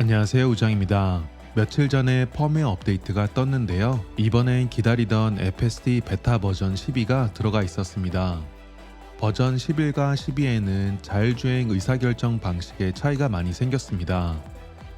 안녕하세요, 우정입니다. 며칠 전에 펌웨어 업데이트가 떴는데요. 이번엔 기다리던 FSD 베타 버전 12가 들어가 있었습니다. 버전 11과 12에는 자율주행 의사결정 방식에 차이가 많이 생겼습니다.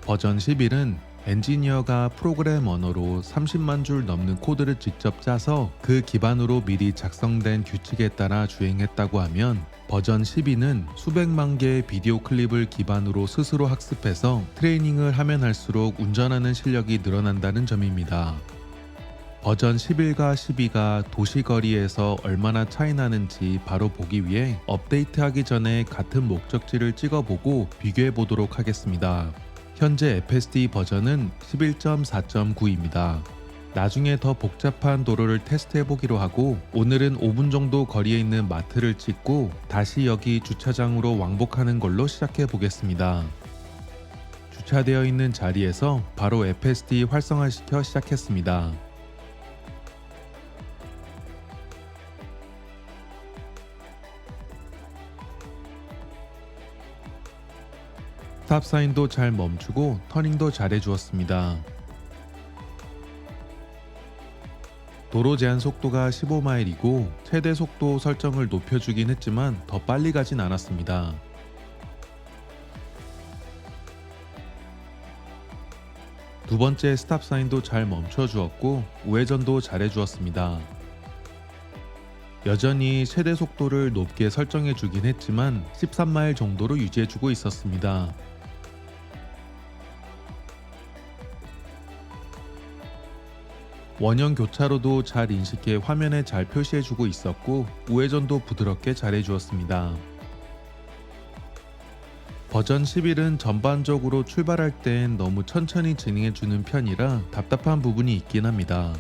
버전 11은 엔지니어가 프로그램 언어로 30만 줄 넘는 코드를 직접 짜서 그 기반으로 미리 작성된 규칙에 따라 주행했다고 하면, 버전 12는 수백만 개의 비디오 클립을 기반으로 스스로 학습해서 트레이닝을 하면 할수록 운전하는 실력이 늘어난다는 점입니다. 버전 11과 12가 도시거리에서 얼마나 차이 나는지 바로 보기 위해 업데이트하기 전에 같은 목적지를 찍어보고 비교해 보도록 하겠습니다. 현재 FSD 버전은 11.4.9입니다. 나중에 더 복잡한 도로를 테스트해보기로 하고, 오늘은 5분 정도 거리에 있는 마트를 찍고 다시 여기 주차장으로 왕복하는 걸로 시작해보겠습니다. 주차되어 있는 자리에서 바로 FSD 활성화시켜 시작했습니다. 스탑 사인도 잘 멈추고 터닝도 잘 해주었습니다. 도로 제한 속도가 15마일이고 최대 속도 설정을 높여주긴 했지만 더 빨리 가진 않았습니다. 두 번째 스탑 사인도 잘 멈춰주었고 우회전도 잘 해주었습니다. 여전히 최대 속도를 높게 설정해주긴 했지만 13마일 정도로 유지해주고 있었습니다. 원형 교차로도 잘 인식해 화면에 잘 표시해주고 있었고 우회전도 부드럽게 잘해주었습니다. 버전 11은 전반적으로 출발할 땐 너무 천천히 진행해주는 편이라 답답한 부분이 있긴 합니다.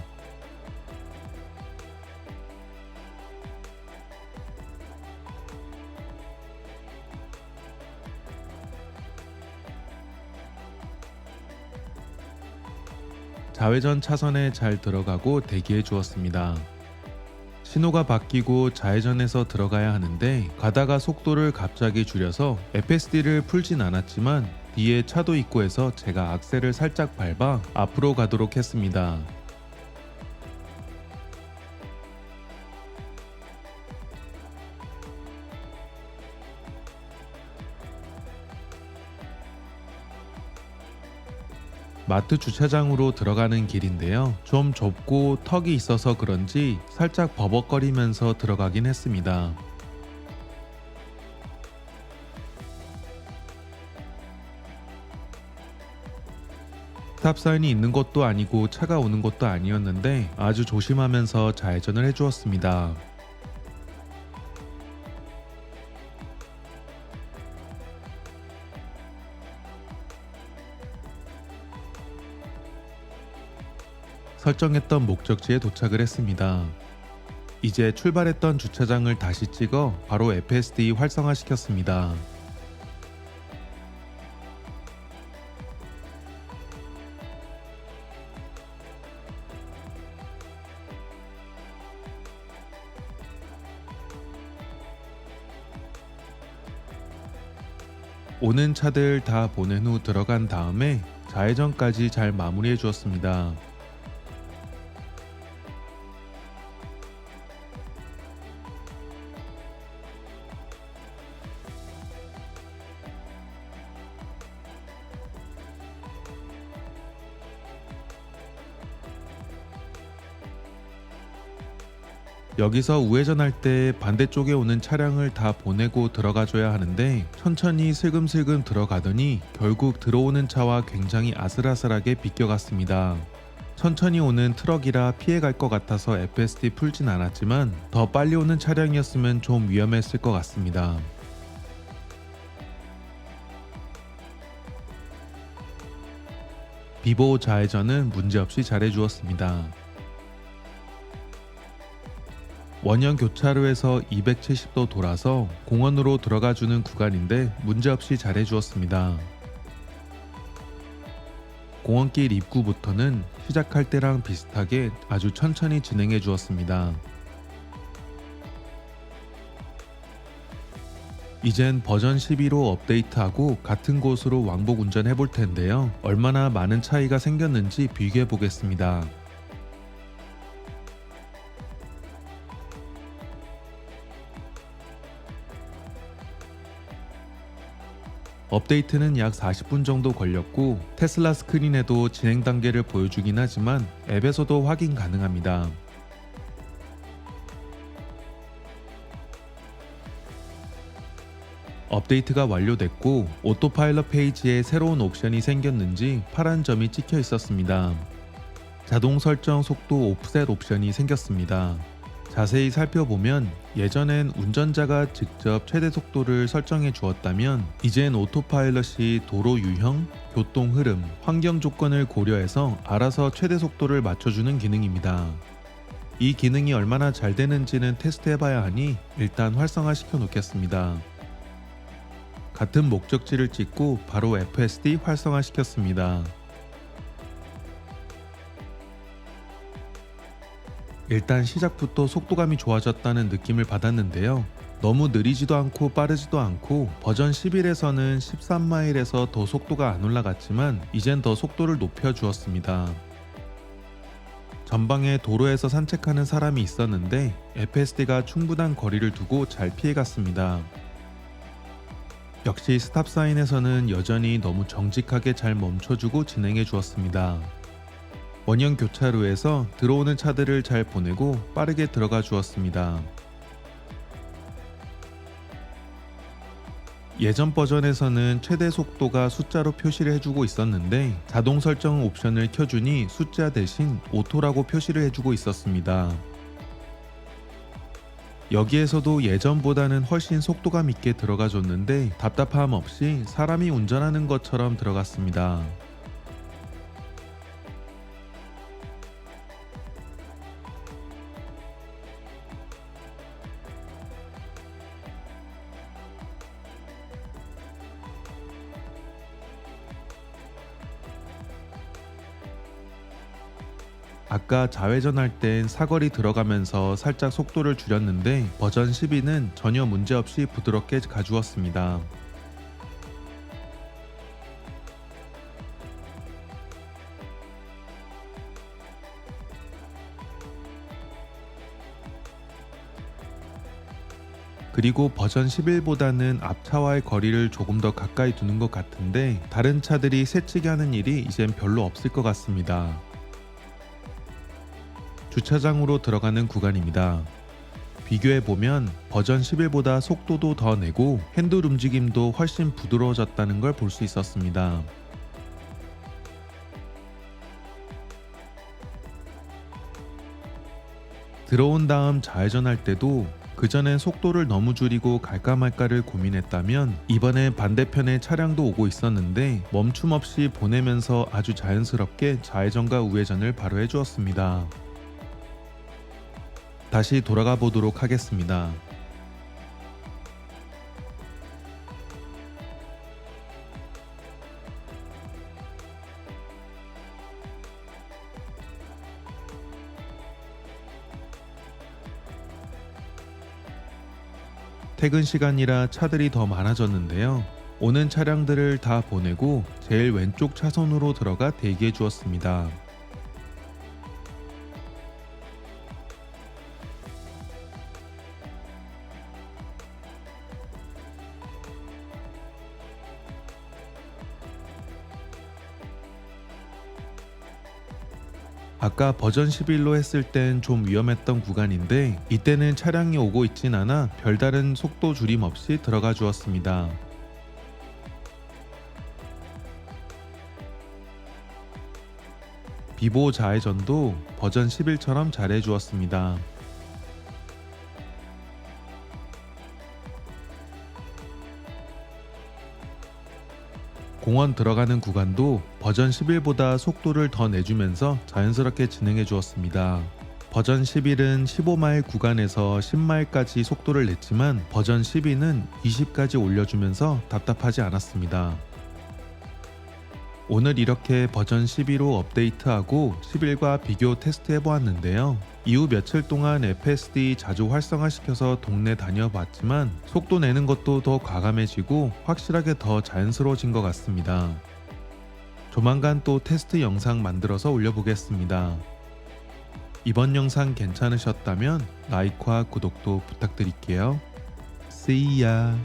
좌회전 차선에 잘 들어가고 대기해 주었습니다. 신호가 바뀌고 좌회전해서 들어가야 하는데 가다가 속도를 갑자기 줄여서 FSD를 풀진 않았지만 뒤에 차도 있고 해서 제가 악셀을 살짝 밟아 앞으로 가도록 했습니다. 마트 주차장으로 들어가는 길인데요. 좀 좁고 턱이 있어서 그런지 살짝 버벅거리면서 들어가긴 했습니다. 스탑사인이 있는 것도 아니고 차가 오는 것도 아니었는데 아주 조심하면서 좌회전을 해주었습니다. 설정했던 목적지에 도착을 했습니다. 이제 출발했던 주차장을 다시 찍어 바로 FSD 활성화시켰습니다. 오는 차들 다 보낸 후 들어간 다음에 좌회전까지 잘 마무리해 주었습니다. 여기서 우회전할 때 반대쪽에 오는 차량을 다 보내고 들어가줘야 하는데 천천히 슬금슬금 들어가더니 결국 들어오는 차와 굉장히 아슬아슬하게 비껴갔습니다. 천천히 오는 트럭이라 피해갈 것 같아서 FSD 풀진 않았지만 더 빨리 오는 차량이었으면 좀 위험했을 것 같습니다. 비보 좌회전은 문제없이 잘해주었습니다. 원형 교차로에서 270도 돌아서 공원으로 들어가주는 구간인데 문제없이 잘해주었습니다. 공원길 입구부터는 시작할 때랑 비슷하게 아주 천천히 진행해 주었습니다. 이젠 버전 12로 업데이트하고 같은 곳으로 왕복 운전해 볼 텐데요. 얼마나 많은 차이가 생겼는지 비교해 보겠습니다. 업데이트는 약 40분 정도 걸렸고 테슬라 스크린에도 진행 단계를 보여주긴 하지만 앱에서도 확인 가능합니다. 업데이트가 완료됐고 오토파일럿 페이지에 새로운 옵션이 생겼는지 파란 점이 찍혀 있었습니다. 자동 설정 속도 오프셋 옵션이 생겼습니다. 자세히 살펴보면 예전엔 운전자가 직접 최대 속도를 설정해 주었다면 이젠 오토파일럿이 도로 유형, 교통 흐름, 환경 조건을 고려해서 알아서 최대 속도를 맞춰주는 기능입니다. 이 기능이 얼마나 잘 되는지는 테스트해봐야 하니 일단 활성화 시켜 놓겠습니다. 같은 목적지를 찍고 바로 FSD 활성화 시켰습니다. 일단 시작부터 속도감이 좋아졌다는 느낌을 받았는데요. 너무 느리지도 않고 빠르지도 않고 버전 11에서는 13마일에서 더 속도가 안 올라갔지만 이젠 더 속도를 높여 주었습니다. 전방에 도로에서 산책하는 사람이 있었는데 FSD가 충분한 거리를 두고 잘 피해갔습니다. 역시 스탑 사인에서는 여전히 너무 정직하게 잘 멈춰주고 진행해 주었습니다. 원형 교차로에서 들어오는 차들을 잘 보내고 빠르게 들어가 주었습니다. 예전 버전에서는 최대 속도가 숫자로 표시를 해주고 있었는데 자동 설정 옵션을 켜주니 숫자 대신 오토라고 표시를 해주고 있었습니다. 여기에서도 예전보다는 훨씬 속도감 있게 들어가 줬는데 답답함 없이 사람이 운전하는 것처럼 들어갔습니다. 아까 좌회전할 땐 사거리 들어가면서 살짝 속도를 줄였는데 버전 12는 전혀 문제없이 부드럽게 가주었습니다. 그리고 버전 11보다는 앞차와의 거리를 조금 더 가까이 두는 것 같은데 다른 차들이 새치기 하는 일이 이젠 별로 없을 것 같습니다. 주차장으로 들어가는 구간입니다. 비교해보면 버전 11보다 속도도 더 내고 핸들 움직임도 훨씬 부드러워졌다는 걸 볼 수 있었습니다. 들어온 다음 좌회전할 때도 그전엔 속도를 너무 줄이고 갈까 말까를 고민했다면 이번엔 반대편에 차량도 오고 있었는데 멈춤 없이 보내면서 아주 자연스럽게 좌회전과 우회전을 바로 해주었습니다. 다시 돌아가 보도록 하겠습니다. 퇴근 시간이라 차들이 더 많아졌는데요. 오는 차량들을 다 보내고 제일 왼쪽 차선으로 들어가 대기해 주었습니다. 아까 버전 11로 했을 땐 좀 위험했던 구간인데 이때는 차량이 오고 있진 않아 별다른 속도 줄임 없이 들어가 주었습니다. 비보 좌회전도 버전 11처럼 잘해 주었습니다. 공원 들어가는 구간도 버전 11보다 속도를 더 내주면서 자연스럽게 진행해 주었습니다. 버전 11은 15마일 구간에서 10마일까지 속도를 냈지만 버전 12는 20까지 올려주면서 답답하지 않았습니다. 오늘 이렇게 버전 12로 업데이트하고 11과 비교 테스트해 보았는데요. 이후 며칠 동안 FSD 자주 활성화시켜서 동네 다녀봤지만 속도 내는 것도 더 과감해지고 확실하게 더 자연스러워진 것 같습니다. 조만간 또 테스트 영상 만들어서 올려보겠습니다. 이번 영상 괜찮으셨다면 라이크와 구독도 부탁드릴게요. See ya!